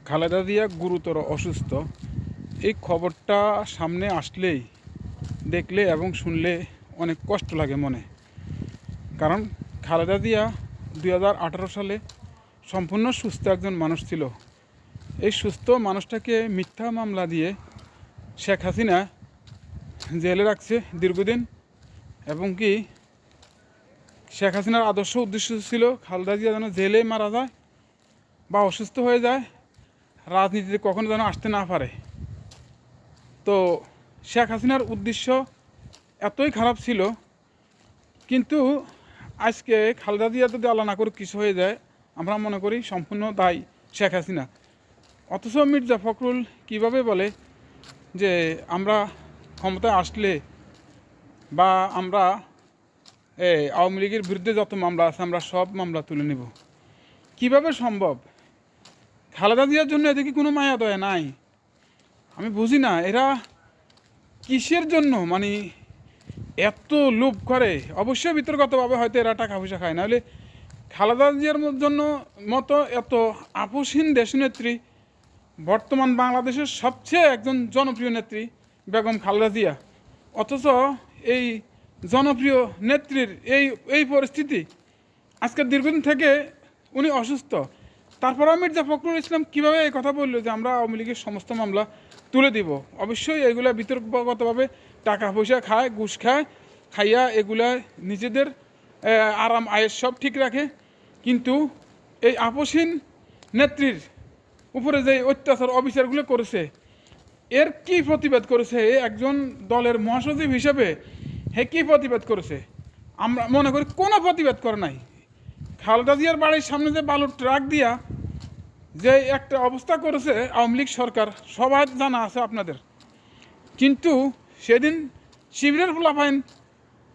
খালেদা জিয়া গুরুতর অসুস্থ। এই খবরটা সামনে আসলেই দেখলে এবং শুনলে অনেক কষ্ট লাগে মনে। কারণ খালেদা জিয়া 2018 সালে সম্পূর্ণ সুস্থ একজন মানুষ ছিল। এই সুস্থ মানুষটাকে মিথ্যা মামলা দিয়ে শেখ হাসিনা জেলে রাখছে দীর্ঘদিন, এবং কি শেখ হাসিনার আদর্শ উদ্দেশ্য ছিল খালেদা জিয়া যেন জেলে মারা যায় বা অসুস্থ হয়ে যায়, রাজনীতিতে কখনো যেন আসতে না পারে। তো শেখ হাসিনার উদ্দেশ্য এতই খারাপ ছিল, কিন্তু আজকে খালেদা জিয়া যদি আল্লাহ না করে কিছু হয়ে যায়, আমরা মনে করি সম্পূর্ণ দায়ী শেখ হাসিনা। অথচ মির্জা ফখরুল কিভাবে বলে যে আমরা ক্ষমতায় আসলে বা আমরা আওয়ামী লীগের বিরুদ্ধে যত মামলা আছে আমরা সব মামলা তুলে নেব। কিভাবে সম্ভব? খালেদা জিয়ার জন্য এদিকে কোনো মায়া দয়া নাই। আমি বুঝি না এরা কিসের জন্য মানে এত লোভ করে। অবশ্যই বিতর্কতভাবে হয়তো এরা টাকা পয়সা খায়, নাহলে খালেদা জিয়ার জন্য মতো এত আপোষহীন দেশনেত্রী, বর্তমান বাংলাদেশের সবচেয়ে একজন জনপ্রিয় নেত্রী বেগম খালেদা জিয়া, অথচ এই জনপ্রিয় নেত্রীর এই পরিস্থিতি, আজকে দীর্ঘদিন থেকে উনি অসুস্থ। তারপরেও মির্জা ফখরুল ইসলাম কীভাবে এই কথা বললো যে আমরা আওয়ামী লীগের সমস্ত মামলা তুলে দিব। অবশ্যই এগুলা বিতর্কগতভাবে টাকা পয়সা খায়, ঘুষ খায়, খাইয়া এগুলা নিজেদের আরাম আয়েস সব ঠিক রাখে। কিন্তু এই আপোষহীন নেত্রীর উপরে যে অত্যাচার অবিচারগুলো করেছে, এর কি প্রতিবাদ করেছে? একজন দলের মহাসচিব হিসেবে হে কী প্রতিবাদ করেছে? আমরা মনে করি কোনো প্রতিবাদ করে নাই। খালেদা জিয়ার বাড়ির সামনে যে বালুর ট্রাক দিয়া যে একটা অবস্থা করেছে আওয়ামী লীগ সরকার, সবাই জানা আছে আপনাদের। কিন্তু সেদিন শিবিরের পোলাপাইন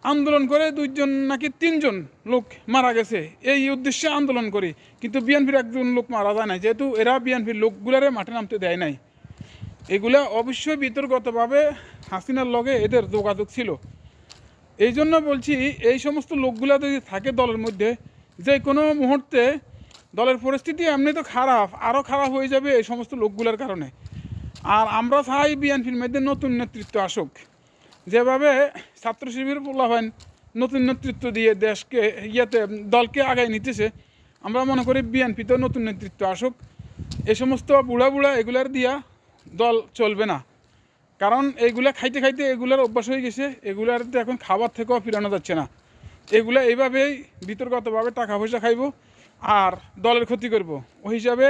আন্দোলন করে 2জন নাকি 3জন লোক মারা গেছে এই উদ্দেশ্যে আন্দোলন করি, কিন্তু বিএনপির একজন লোক মারা যায় নাই, যেহেতু এরা বিএনপির লোকগুলারে মাঠে নামতে দেয় নাই। এগুলা অবশ্যই বিতর্কতভাবে হাসিনার লগে এদের যোগাযোগ ছিল। এই জন্য বলছি, এই সমস্ত লোকগুলা যদি থাকে দলের মধ্যে, যে কোনো মুহূর্তে দলের পরিস্থিতি এমনি তো খারাপ, আরও খারাপ হয়ে যাবে এই সমস্ত লোকগুলোর কারণে। আর আমরা চাই বিএনপির মধ্যে নতুন নেতৃত্ব আসুক, যেভাবে ছাত্র শিবির পোলাপাইন নতুন নেতৃত্ব দিয়ে দেশকে দলকে আগায় নিতেছে, আমরা মনে করি বিএনপিতেও নতুন নেতৃত্ব আসুক। এই সমস্ত বুড়া এগুলার দিয়া দল চলবে না, কারণ এইগুলা খাইতে খাইতে এগুলার অভ্যাস হয়ে গেছে, এগুলার তো এখন খাবার থেকেও ফিরানো যাচ্ছে না। এগুলা এইভাবেই বিতর্কতভাবে টাকা পয়সা খাইব আর দলের ক্ষতি করব। ওই হিসাবে